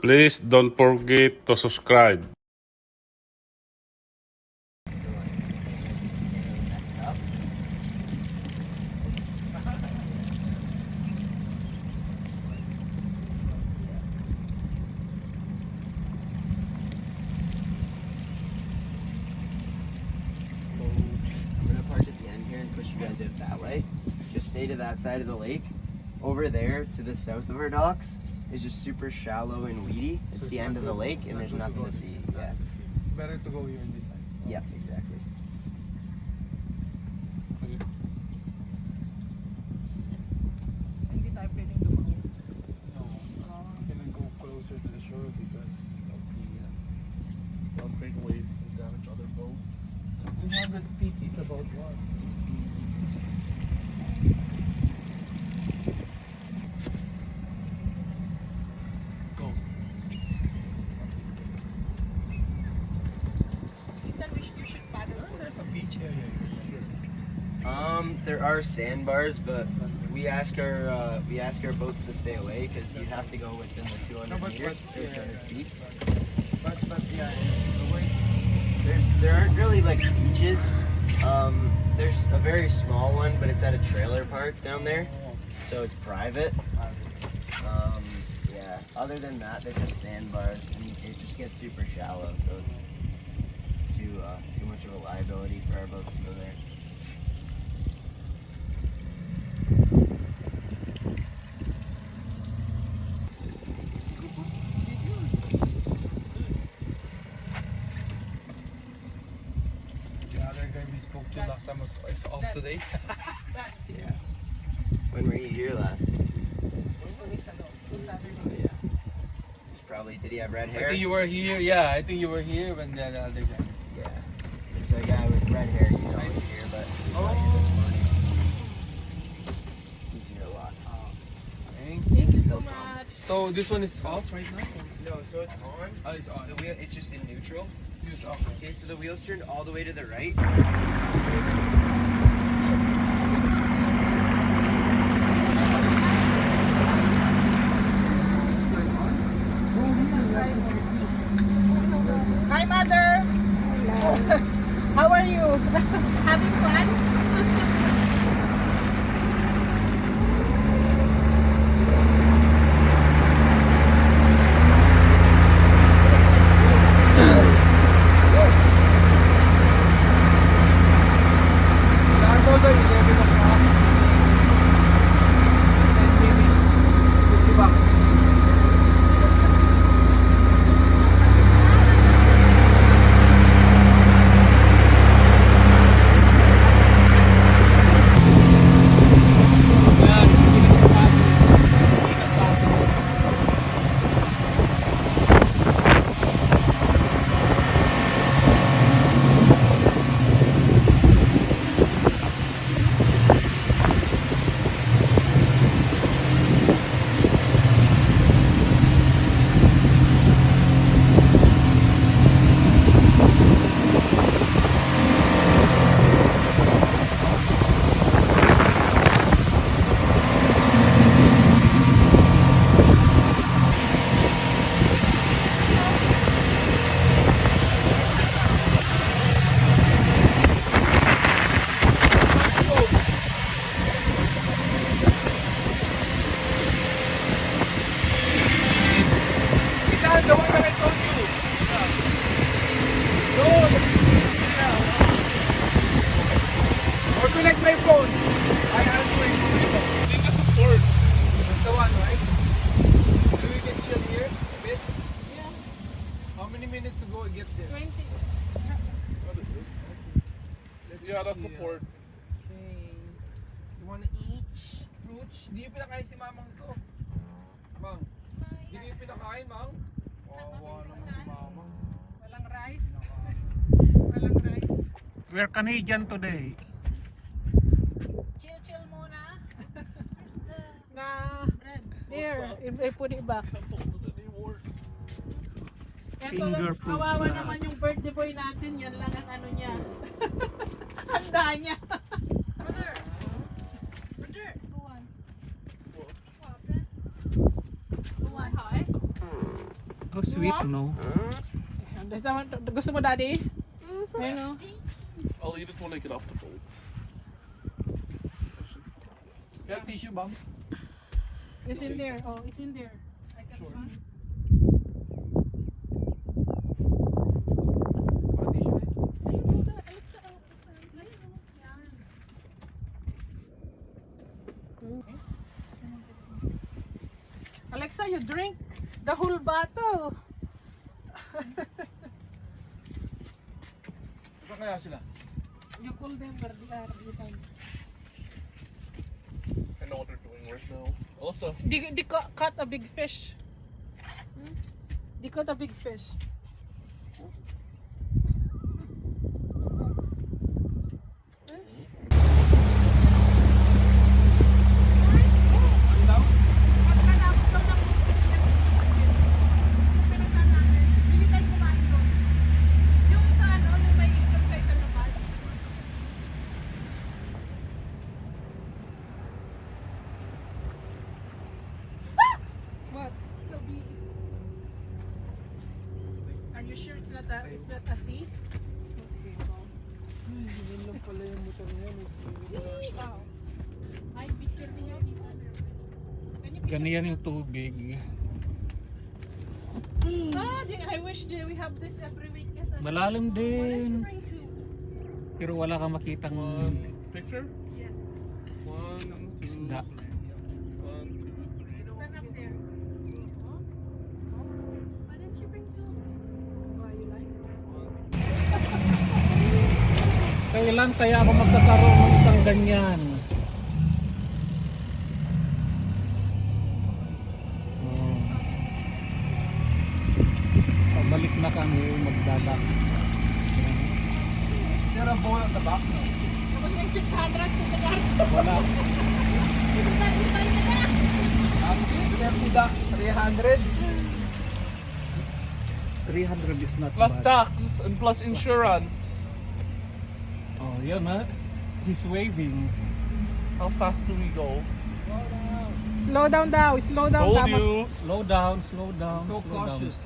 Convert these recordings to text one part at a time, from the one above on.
Please don't forget to subscribe. Out that way. Just stay to that side of the lake. Over there to the south of our docks is just super shallow and weedy. It's the end of the lake and there's nothing to see. Yeah. It's better to go here on this side. Yep, exactly. Hindi tayo pwedeng dumango. No, I'm gonna go closer to the shore because of the great waves and damage other boats. 300 feet is about what? 60. Go. Ethan, you should paddle. There's a beach area here. There are sandbars, but we ask our boats to stay away because you have to go within the 200 meters or 200 feet. But yeah, There aren't really like beaches. There's a very small one, but it's at a trailer park down there, so it's private. Yeah. Other than that, they're just sandbars, and it just gets super shallow, so it's too much of a liability for our boats to go there. the other guy we spoke to last time is off today. Yeah. When were you here last? 2 weeks ago. 2 Saturdays. Yeah. Did he have red I hair? think you were here. Yeah, I think you were here when the other guy. Yeah. There's a guy with red hair. He's always here, but he's not here this morning. He's here a lot. Thank you so much. So this one is off right now? No, so it's on. Oh, it's on. The wheel, it's just in neutral. It's off. Okay, so the wheel's turned all the way to the right. Hi, Mother. How are you? Having fun? Saan daw tayo? 11 o'clock. 10 minutes. 50 bucks. Saan? The one that I told you. No, or connect my phone. I answer it. Think of the port. That's the one, right? Maybe we can chill here a bit. Yeah, How many minutes to go and get there? 20. Yeah, that's the port. Okay. You wanna eat? Fruits. Di yung pinakain si mamang ito. Mang, di yung pinakain, mang. Wawa naman si mamang. Walang rice? Walang rice? We're Canadian today. Chill muna. Na here, I put it back. Finger Eto, fruits kawawa na. naman yung birthday boy natin. Yan lang ang ano niya. Handa niya. Brother. Who wants? Who wants? How sweet, no? Gusto mo, Daddy? Ayun, no? I'll eat it when I get off the boat. Yeah, tissue, Mom. It's in there. Oh, it's in there. I can Sure. find. Alexa, you drink the whole bottle. Saan kaya sila? You call them every time. I know what they're doing right now. Also, They caught a big fish. They caught a big fish. What? Are you sure it's not a sea? Okay, well. yun lang pala yung motor niya. Wow. Ay, picture niya dito. Ganyan yung tubig. I wish we have this every weekend. Malalim din. Bring two. Pero wala kang makitang Picture? Yes. 1, 2, isda. 1, 2, 3. Stand up there. Why didn't you bring two? Why you like? Kailan kaya ako magkakaroon ng isang ganyan? Oh. Pabalik na kami magdadak. Is there a boat at the back? Tapos may 600 to the back. Wala. Empty dock, 300. 300 is not Plus bad. tax and plus insurance. Oh, yan ha. He's waving. How fast do we go? Slow down daw. Slow down Told daw. you. Slow down, slow down, So slow cautious.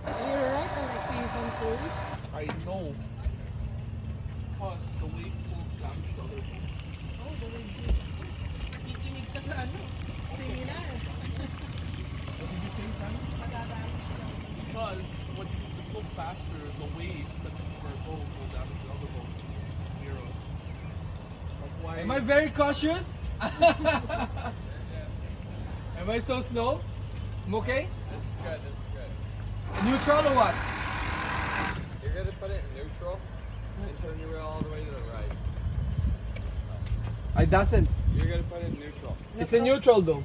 You're right. I like to use on cruise. I know. Plus, the waves will damage the other boat. Oh, the way you nakikinig ka sa ano. Seminar. Because when you go faster, the waves that were boat will damage the other boat near us. That's why. Am I very cautious? Am I so slow? I'm okay? That's good, that's good. Neutral or what? You're gonna put it in neutral and turn your wheel all the way to the right. I doesn't. You're gonna put it in neutral. It's a neutral though.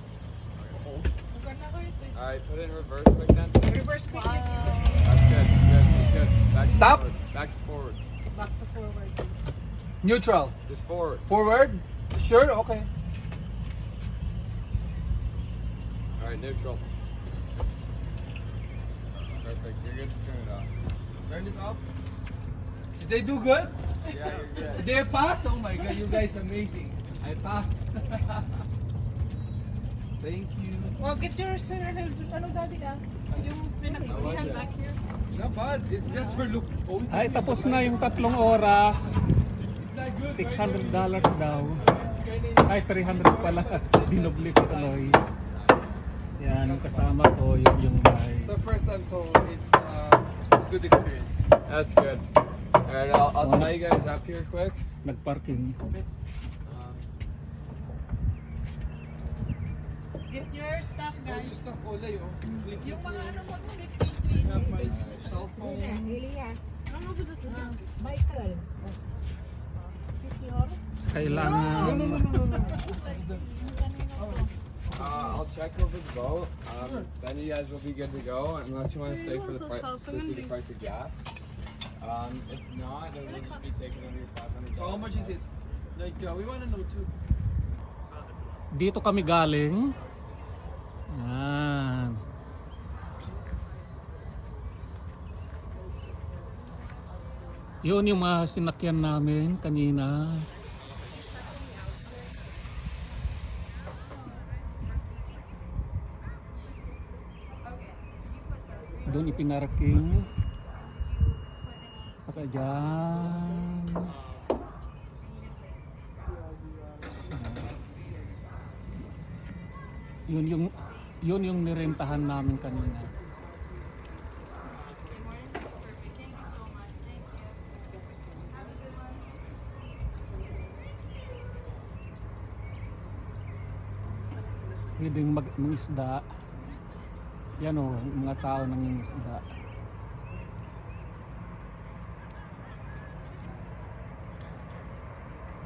Alright, put it in reverse quick then. Reverse quick. That's good, that's good. Back to Stop. forward. Back to forward. Back to forward. Neutral. Just forward. Forward? Sure? Okay. Alright, neutral. Perfect, you're good to turn it off. Turn it off. Did they do good? Yeah, you're good. Did they pass? Oh my god, you guys amazing. I passed. Thank you. Well, get your center head. Ano, Daddy, ah? Yung pinag-ihan it? back here. Not bad. It's just for look. Always Ay, tapos na yung 3 oras. It's not good, $600 daw. Ay, 300 pala. Dinubli ko tuloy. Yan, yung kasama ko, yung guy. So first time, so it's a good experience. That's good. Alright, I'll tie you guys up here quick. Nagparking. Get your stuff, Guys, guys. stuff olay oh. Click Yung mga ano mo, I have my cell phone. Michael. This your? Kailangan. I'll check over the boat. Then you guys will be good to go, unless you want to stay for the price to see the price of gas. If not, then we'll just be taking under your $500. So how much is it? Like we want to know too. Dito kami galing. Yan. Yun yung mga sinakyan namin kanina. Doon ipinarking. Saka dyan. Yun yung nirentahan namin kanina. Pwedeng mangisda. Yan o, mga tao nangingisda.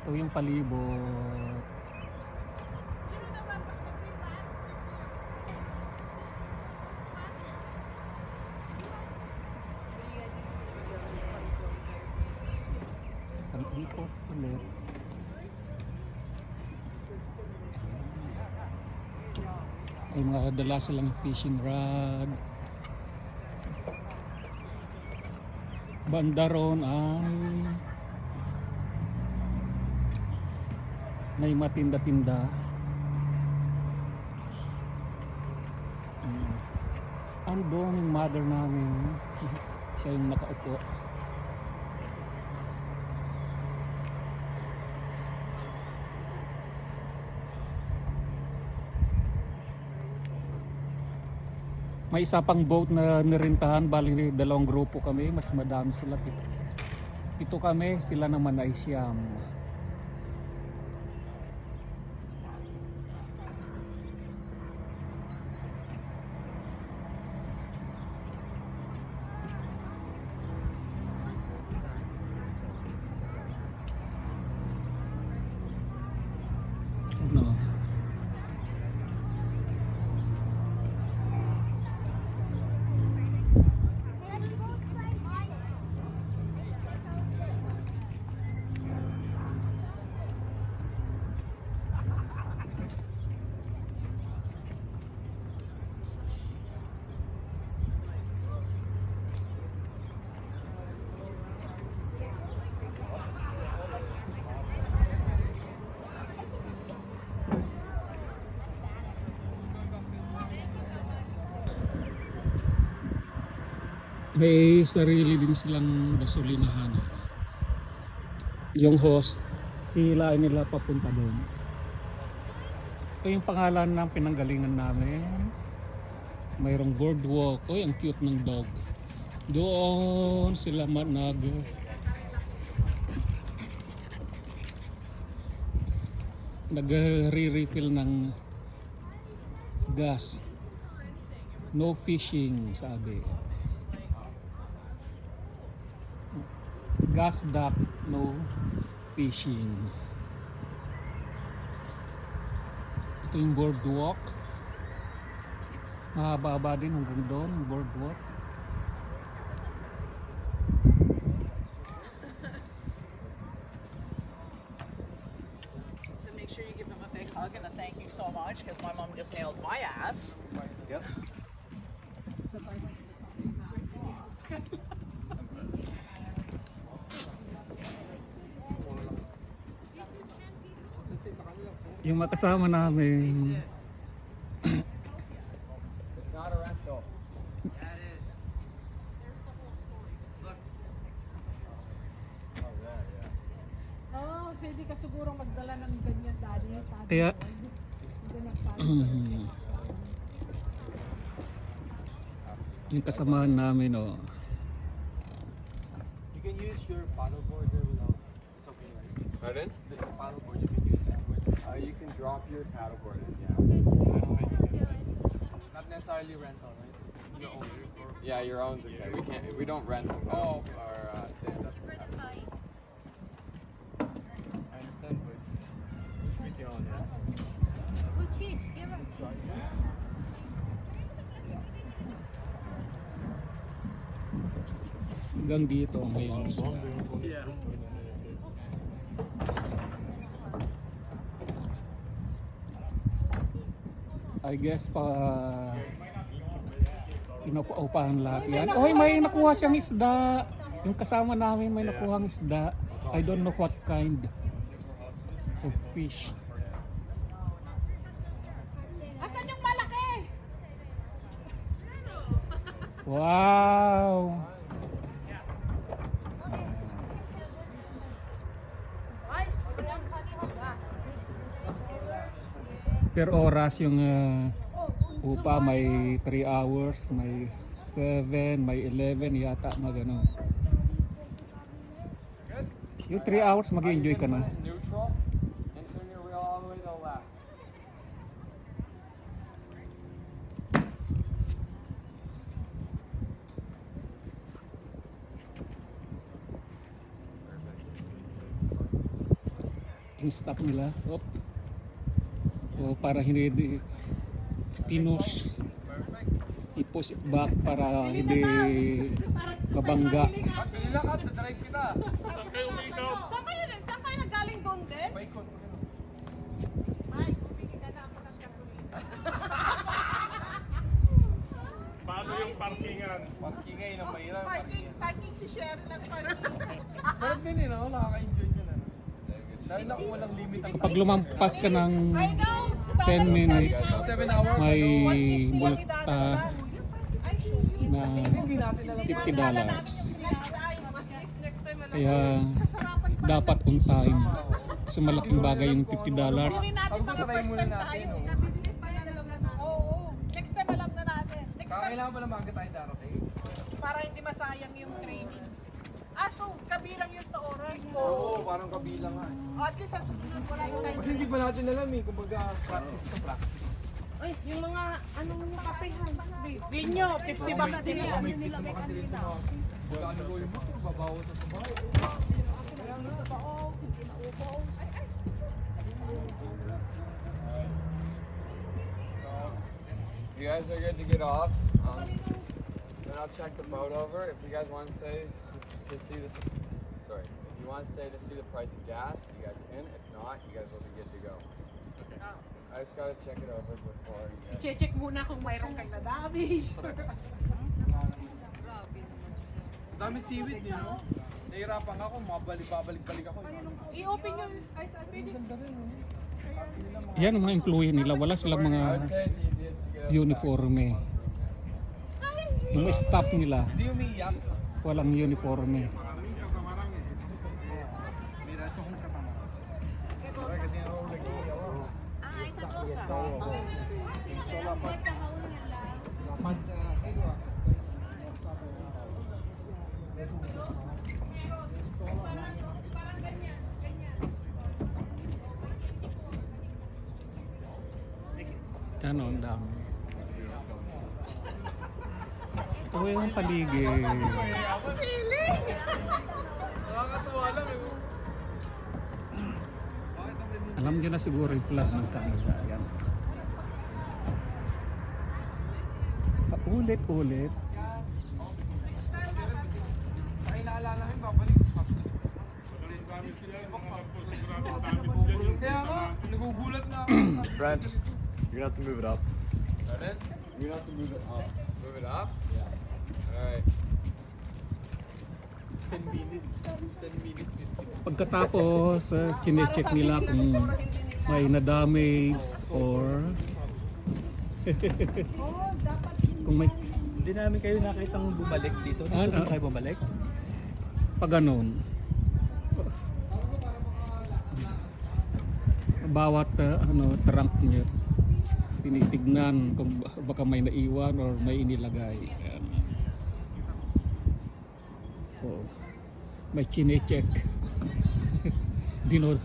Ito yung palibot. Isang ikot ulit. Ay mga dala silang fishing rod. Banda ron ay may matinda-tinda. Andun yung mother namin. Siya yung nakaupo. May isa pang boat na nirentahan, bali dalawang grupo kami, mas madami sila. Ito kami, sila naman ay siyam. Ano? May sarili din silang gasolinahan. Yung host, hilain nila papunta doon. Ito yung pangalan ng pinanggalingan namin. Mayroong boardwalk. Uy, ang cute ng dog. Doon sila nagre-refill ng gas. No fishing, sabi. Gas dock, no fishing. Ito yung boardwalk. Mahaba-haba din hanggang doon yung boardwalk. So make sure you give them a big hug and a thank you so much because my mom just nailed my ass. Yep. Yung makasama namin. It's not a rental. Yeah, it is. Look. Oh, there, yeah. Oh, pwede ka sigurong magdala ng ganyan, daddy. Kaya yung kasamahan namin, oh. You can use your paddleboard there without. It's okay, right? Pardon? The paddleboard you can use that with. You can drop your paddleboard in, yeah. Not necessarily rental, right? It's your own. Yeah, your own's okay. We don't rent them. Oh, okay. Or stand up. I understand, but it's with your own, yeah? Hanggang dito ang ngayon. Yeah. I guess pa inuupahan lahat yan. Oy, may nakuha siyang isda. Yung kasama namin may nakuhang isda. I don't know what kind of fish. Asan yung malaki? Wow! Per oras yung upa, may 3 hours, may 7, may 11 yata, magano. Yung 3 hours, mag-enjoy ka na. Neutral and turn your wheel all the way to the left. Yung stop nila. Op. O para hindi pinush, i-push it back para hindi mabangga. Kanila ka, drive kita. Saan kayo naggaling doon din? Paikot. Ay, bumili ka na ako ng gasolina. Paano yung parkingan? Parking ngayon ang mahirap. Parking si Cheryl lang Sarap din eh, no? Nakaka-enjoy ka na. Dahil na walang limit ang Pag lumampas ka ng I know. 10 minutes, 7 hours. may Ay, multa na Hindi natin alam. $50. Next time, Kaya dapat on time. Kasi malaking bagay yung $50. Gawin natin mga Pag-try first muna time natin, tayo. no? Nabilis pa yan, alam na. Oo. Next time alam na natin. Next time, Kailangan ba na maaga tayo darating? para hindi masayang yung training. So kabilang yun sa oras mo. Oo, parang kabilang nga. At least sa susunod wala yung time. Kasi hindi pa natin alam eh, kumbaga practice to practice. Ay, yung mga anong kapehan. Bilhin nyo, 50 bucks din yan. May fit naman kasi rin mga wala ano gawin mo, babawas sa bahay. You guys are good to get off. Then I'll check the boat over. If you guys want to stay to see the, sorry, if you want to stay to see the price of gas, you guys can. If not, you guys will be good to go. I just gotta check it over before you guys. I-check muna kung mayroon kayo na-damage. Ang dami seaweed niyo, no? Nahihirapan ako, babalik-balik ako. I-open yung ice pwede. Yan ang mga employee nila. Wala silang I would mga say it's easiest to get up. uniforme. Yung staff nila, Hindi umiiyak. walang uniforme. Ano, ang dami. Ito yung paligid. Nakakatuwa lang eh. Alam nyo na siguro yung flag ng Canada. Yan. Paulit-ulit. Ay, naalala ko, babalik. Kaya nga, nagugulat na ako. Brent, you're gonna have to move it up. Pardon? You're gonna have to move it up. Move it up? Yeah. Alright. 10 minutes. 10 minutes, 15. Pagkatapos, chinecheck nila kung may na-damage or kung may Hindi namin kayo nakitang bumalik dito. Dito Ah, din kayo bumalik? pag ganun. Bawat trunk niya tinitignan kung baka may naiwan or may inilagay. Ayan. Oh. May chinecheck. Dino.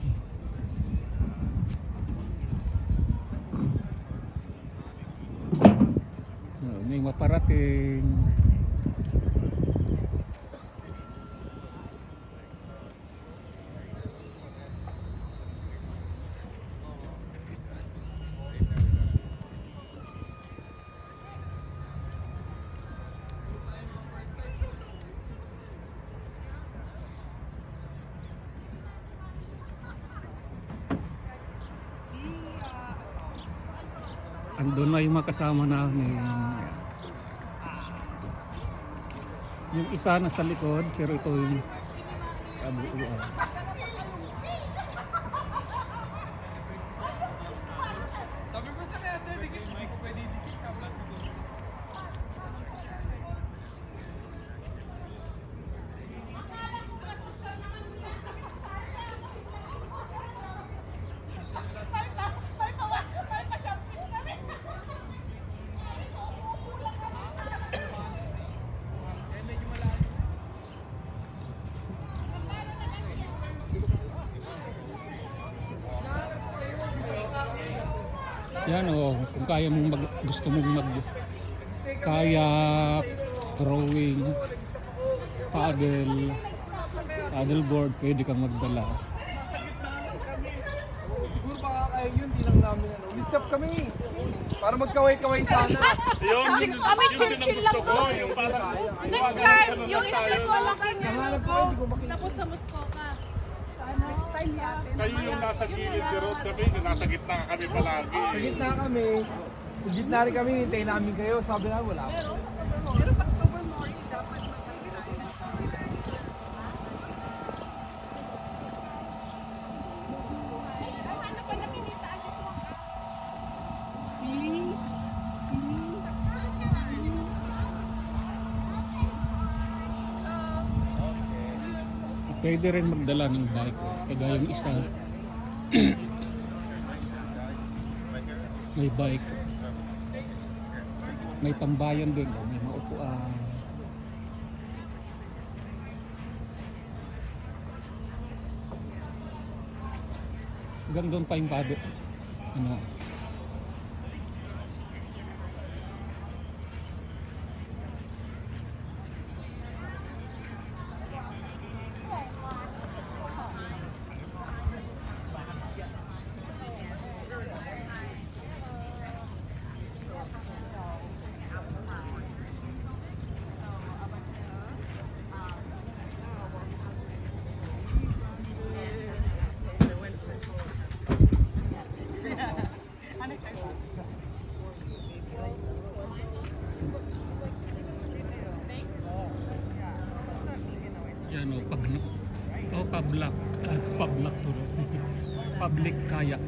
May maparating. Andun na yung mga kasama namin. Yung isa nasa likod, pero ito yung kabuuan. Sabi ko sa kaya sir, hindi ko pwede dikit sa vlog siguro. Yan o, kung kaya mong gusto mong mag kayak, rowing, paddleboard, pwede kang magdala. Siguro baka kaya yun, di lang namin ano. Listap kami. Para magkaway-kaway sana. Kami chill lang to. Next time, yung stress wala ka niya. Nahanap ko, hindi ko makita. Tapos sa Muskoka. Kayo yung nasa gilid ni road kami, nasa gitna kami palagi. Sa gitna kami. Sa gitna rin kami, hintayin namin kayo. Sabi na wala. Pero pag Tobermory, dapat magkakita. Ano pa napinitaan mo? Pwede rin magdala ng bike. Kagaya yung isa. May bike. May tambayan din. May maupuan. Gandun pa yung bado. Ano? Yan o, pablak to. Public kayak.